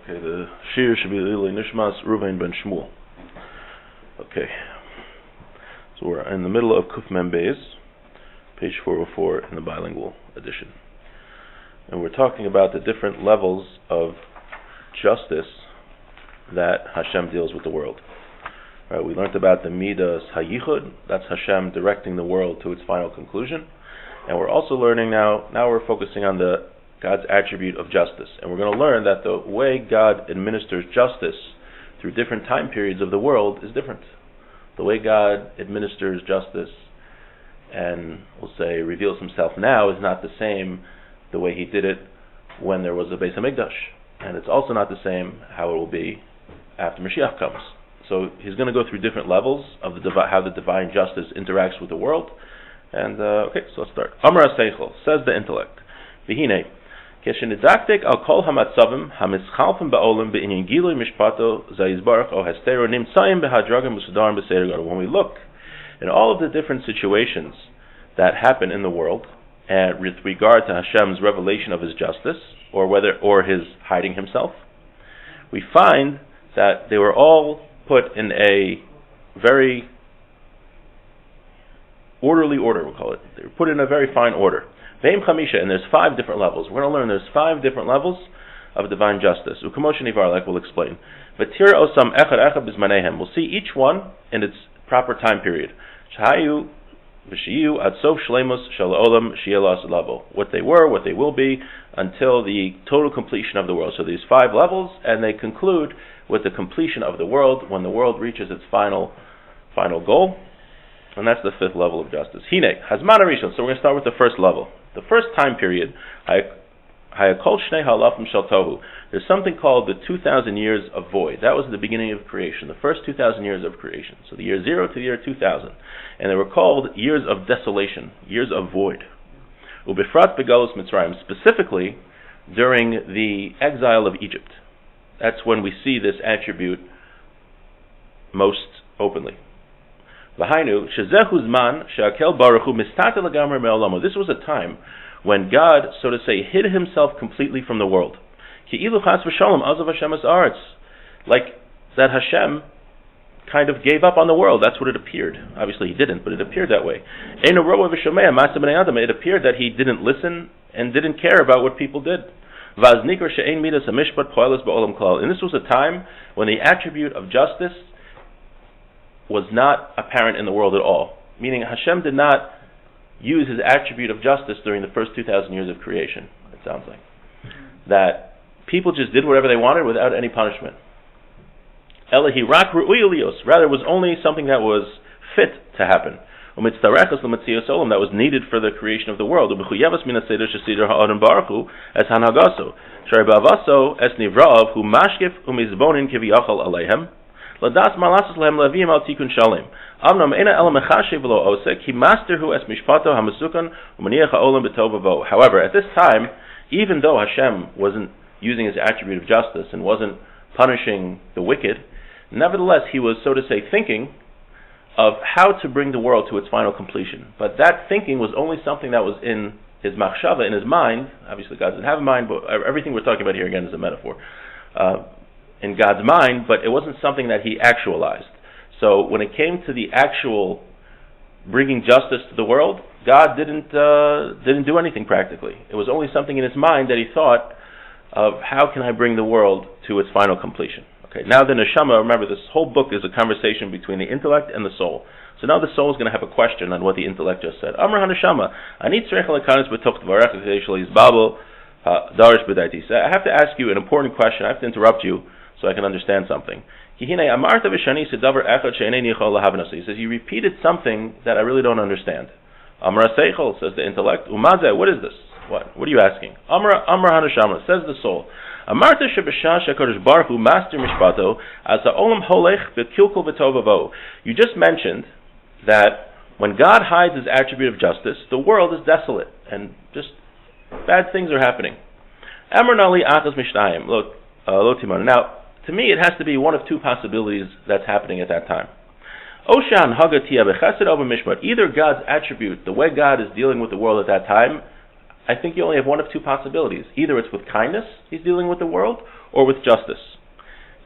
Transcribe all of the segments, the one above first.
Okay, the Shir should be Lili Nishmas Reuven ben Shmuel. Okay, so we're in the middle of Kuf Mem Beis, page 404 in the bilingual edition. And we're talking about the different levels of justice that Hashem deals with the world. Right, we learned about the Midas Hayichud, that's Hashem directing the world to its final conclusion. And we're also learning now we're focusing on God's attribute of justice. And we're going to learn that the way God administers justice through different time periods of the world is different. The way God administers justice and, we'll say, reveals himself now is not the same the way he did it when there was a Beis HaMikdash. And it's also not the same how it will be after Mashiach comes. So he's going to go through different levels of how the divine justice interacts with the world. And, okay, so let's start. Amar HaSeichel, says the intellect. V'hinei, Keshenidaktik al kol hamatzavim hamischalfim ba'olim be'inyan gilui mishpato zayizbarach o hastero nimtzayim behadragim usudarim b'seder gadol. When we look in all of the different situations that happen in the world, and with regard to Hashem's revelation of his justice, or his hiding himself, we find that they were all put in a very orderly order, we'll call it. They were put in a very fine order. Ve'im chamisha, and there's 5 different levels. We're going to learn there's 5 different levels of divine justice. U'kamoshen ivar, like we'll explain. V'tira osam echad echad bizmanehem. We'll see each one in its proper time period. Shahayu v'shiyu ad sof shleimus shel olam shielas lavo. What they were, what they will be, until the total completion of the world. So these 5 levels, and they conclude with the completion of the world, when the world reaches its final goal. And that's the 5th level of justice. Hine, Hazman Arishon. So we're going to start with the first level. The first time period, Hayakol Shnei Halafim Shel Tohu. There's something called the 2,000 years of void. That was the beginning of creation, the first 2,000 years of creation. So the year 0 to the year 2000. And they were called years of desolation, years of void. Ubifrat Begalus Mitzrayim, specifically during the exile of Egypt. That's when we see this attribute most openly. V'hainu shezehu zman she'akel baruch hu mistatel lagamar me'olamo. This was a time when God, so to say, hid himself completely from the world. Ki'ilu chas v'shalom azav Hashem es aretz. Like that Hashem kind of gave up on the world. That's what it appeared. Obviously he didn't, but it appeared that way. Eino roa v'shomea ma'aseh b'nei adam. It appeared that he didn't listen and didn't care about what people did. V'aznikar she'ein midas hamishpat poeles ba'olam klal. And this was a time when the attribute of justice was not apparent in the world at all. Meaning Hashem did not use his attribute of justice during the first 2,000 years of creation, it sounds like. That people just did whatever they wanted without any punishment. Elahi rak ru'uyilios. Rather, it was only something that was fit to happen. Umitztarechos l'matzios olam, that was needed for the creation of the world. U'bechuyevas min ha-seder shesider ha'adam baruch hu es hanhagaso. Shari ba'avaso es nivra'av hu mashkif umizbonin kiviyachal aleihem. Ladas malasus lehem levim al tikun shalim. Avnam ena el mechashe v'lo osek. He master hu es mishpato hamasukan umaniach ha'olam b'tovavo. However, at this time, even though Hashem wasn't using his attribute of justice and wasn't punishing the wicked, nevertheless he was, so to say, thinking of how to bring the world to its final completion. But that thinking was only something that was in his machshava, in his mind. Obviously God doesn't have a mind, but everything we're talking about here again is a metaphor. In God's mind, but it wasn't something that he actualized. So when it came to the actual bringing justice to the world, God didn't do anything practically. It was only something in his mind that he thought of, how can I bring the world to its final completion. Okay, now the neshama, remember this whole book is a conversation between the intellect and the soul. So now the soul is going to have a question on what the intellect just said. Amar haneshama, ani tzreich lekanis b'toch tvarech v'yishal yizbabel darish b'daiti. So I have to ask you an important question. I have to interrupt you so I can understand something. He says, you repeated something that I really don't understand. Amar HaSeichel, says the intellect. Umazeh, what is this? What are you asking? Amar HaNeshama, says the soul. Amarta shebesha shekadosh baruch hu master mishpato as ha'olam holech v'kilkul v'tovavo. You just mentioned that when God hides his attribute of justice, the world is desolate and just bad things are happening. Amar nali achas mishnayim. Look, now, to me, it has to be one of 2 possibilities that's happening at that time. Oshan hagatia bechesed over mishpat. Either God's attribute, the way God is dealing with the world at that time, I think you only have one of two possibilities. Either it's with kindness, he's dealing with the world, or with justice.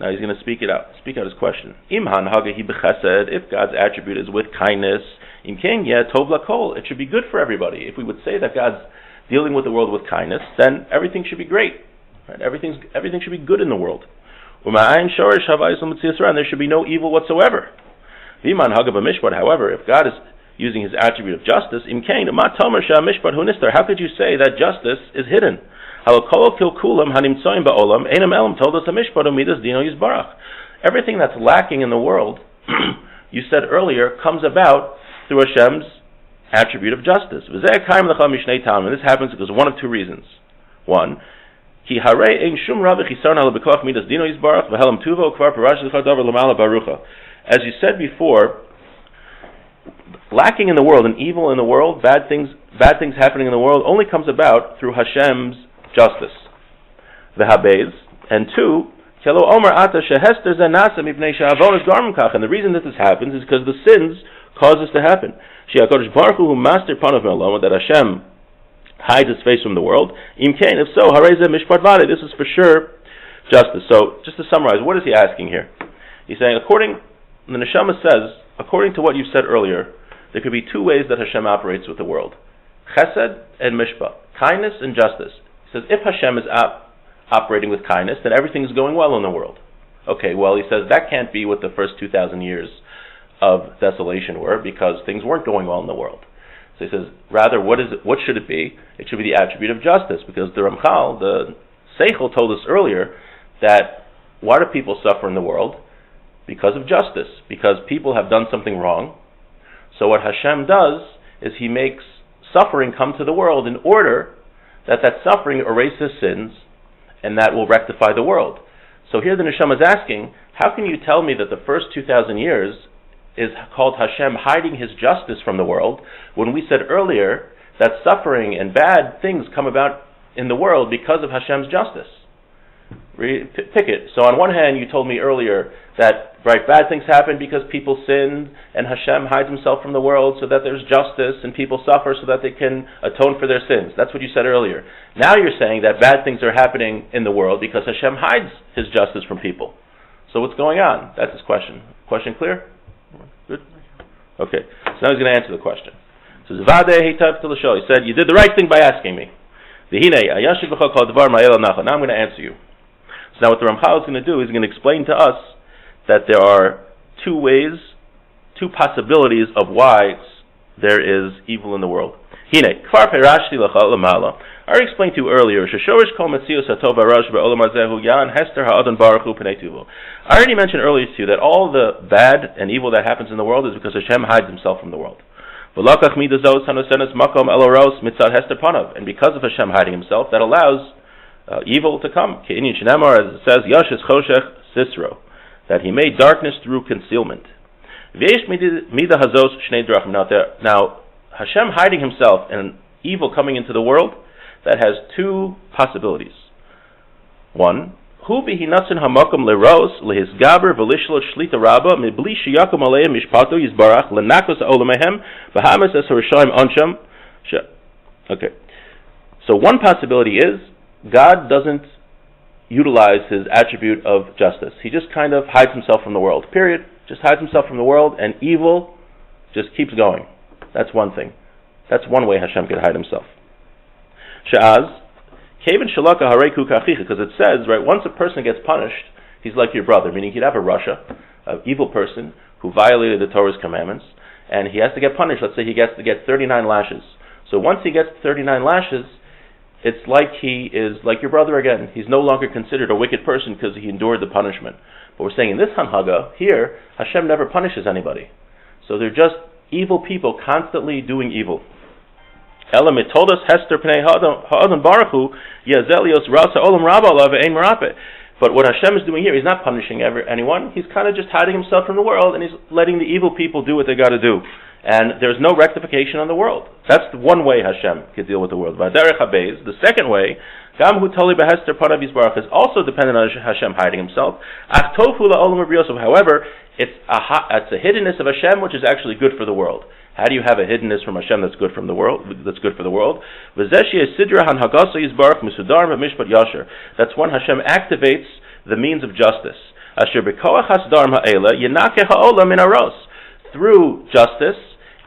Now he's going to speak out his question. Imhan hagahi b'chesed, if God's attribute is with kindness, imken yeh tov lakol, it should be good for everybody. If we would say that God's dealing with the world with kindness, then everything should be great. Right? Everything should be good in the world. And there should be no evil whatsoever. V'imhan hagav b'mishpat, however, if God is using his attribute of justice, imken ma tomer she'amishpat hu nistar, how could you say that justice is hidden? Everything that's lacking in the world, you said earlier, comes about through Hashem's attribute of justice. And this happens because of one of two reasons. One, as you said before, lacking in the world and evil in the world, bad things happening in the world, only comes about through Hashem's justice. And two, and the reason that this happens is because the sins cause this to happen. That Hashem hides his face from the world. If so, this is for sure justice. So, just to summarize, what is he asking here? He's saying, the Neshama says, according to what you said earlier, there could be two ways that Hashem operates with the world. Chesed and mishpat. Kindness and justice. He says, if Hashem is operating with kindness, then everything is going well in the world. Okay, well, he says that can't be what the first 2,000 years of desolation were, because things weren't going well in the world. So he says, rather, what should it be? It should be the attribute of justice, because the Ramchal, the Seichel, told us earlier that why do people suffer in the world? Because of justice, because people have done something wrong. So what Hashem does is he makes suffering come to the world in order that suffering erases sins, and that will rectify the world. So here the Neshama is asking, how can you tell me that the first 2,000 years is called Hashem hiding his justice from the world, when we said earlier that suffering and bad things come about in the world because of Hashem's justice? Pick it. So on one hand, you told me earlier that bad things happen because people sinned, and Hashem hides himself from the world so that there's justice and people suffer so that they can atone for their sins. That's what you said earlier. Now you're saying that bad things are happening in the world because Hashem hides his justice from people. So what's going on? That's his question. Question clear? Good? Okay. So now he's going to answer the question. So he said, you did the right thing by asking me. Now I'm going to answer you. So now what the Ramchal is going to do is he's going to explain to us that there are two ways, two possibilities of why there is evil in the world. I already explained to you earlier. I already mentioned earlier to you that all the bad and evil that happens in the world is because Hashem hides himself from the world. And because of Hashem hiding himself, that allows evil to come. As it says, Yashes Choshech Sisro, that he made darkness through concealment. Now, Hashem hiding himself and evil coming into the world, that has two possibilities. One, Hu bihinatsin hamakom leros lehisgaber v'lishlot shlita rabba mibli shiyakum aleim mishpato yizbarach lenakos olamehem v'hamas es harishayim onsham. Okay. So one possibility is God doesn't utilize his attribute of justice. He just kind of hides himself from the world. Period. Just hides himself from the world, and evil just keeps going. That's one thing. That's one way Hashem could hide himself. Sha'az, Kevin Shalaka Hareku Kachicha, because it says, right, once a person gets punished, he's like your brother, meaning he'd have a Rasha, an evil person who violated the Torah's commandments, and he has to get punished. Let's say he gets to get 39 lashes. So once he gets 39 lashes, it's like he is like your brother again. He's no longer considered a wicked person because he endured the punishment. But we're saying in this Hanhaga, here, Hashem never punishes anybody. So they're just evil people constantly doing evil. But what Hashem is doing here, he's not punishing anyone. He's kind of just hiding himself from the world, and he's letting the evil people do what they got to do. And there's no rectification on the world. That's the one way Hashem could deal with the world. The second way, is also dependent on Hashem hiding himself. However, it's a hiddenness of Hashem which is actually good for the world. How do you have a hiddenness from Hashem that's good from the world? That's good for the world. That's when Hashem activates the means of justice. Through justice,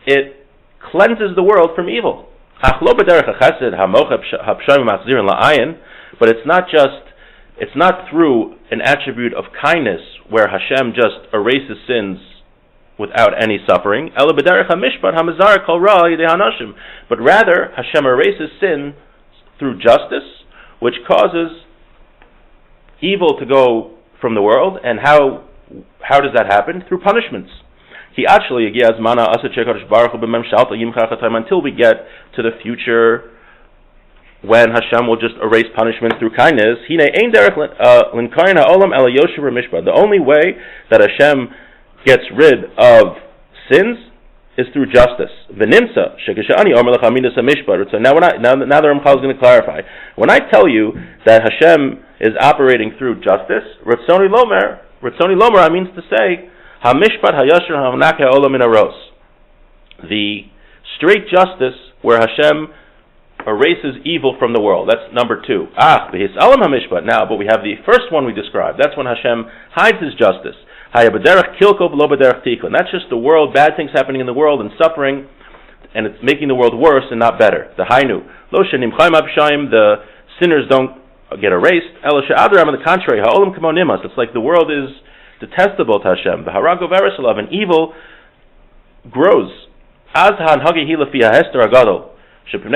it cleanses the world from evil. But it's not through an attribute of kindness where Hashem just erases sins without any suffering. But rather, Hashem erases sin through justice, which causes evil to go from the world. And how does that happen? Through punishments. Until we get to the future when Hashem will just erase punishment through kindness. The only way that Hashem gets rid of sins is through justice. So now the Ramchal is going to clarify. When I tell you that Hashem is operating through justice, Ratzoni Lomer means to say, the straight justice where Hashem erases evil from the world. That's number 2. Now, but we have the first one we described. That's when Hashem hides His justice. And that's just the world, bad things happening in the world and suffering, and it's making the world worse and not better. The Hainu. The sinners don't get erased. On the contrary, it's like the world is detestable to Hashem. And evil grows. And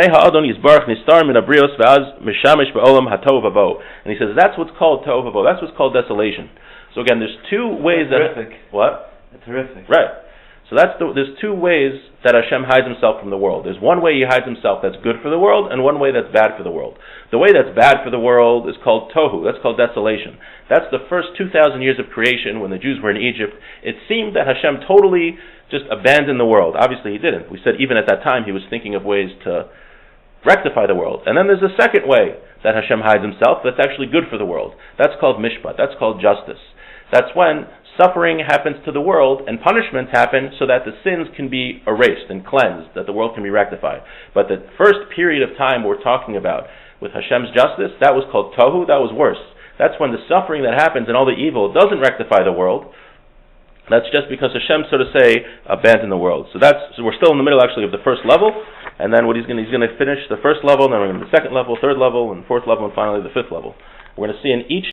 he says that's what's called tohu vavo. That's what's called desolation. So again, there's 2 ways that's that... Terrific. What? That's horrific. Right. So there's 2 ways that Hashem hides Himself from the world. There's one way He hides Himself that's good for the world, and one way that's bad for the world. The way that's bad for the world is called tohu. That's called desolation. That's the first 2,000 years of creation when the Jews were in Egypt. It seemed that Hashem totally just abandoned the world. Obviously He didn't. We said even at that time He was thinking of ways to rectify the world. And then there's a second way that Hashem hides Himself that's actually good for the world. That's called mishpat. That's called justice. That's when suffering happens to the world and punishments happen so that the sins can be erased and cleansed, that the world can be rectified. But the first period of time we're talking about with Hashem's justice, that was called tohu. That was worse. That's when the suffering that happens and all the evil doesn't rectify the world. That's just because Hashem, so to say, abandoned the world. So we're still in the middle, actually, of the first level, and then he's going to finish the first level, and then we're going to the second level, third level, and fourth level, and finally the fifth level. We're going to see in each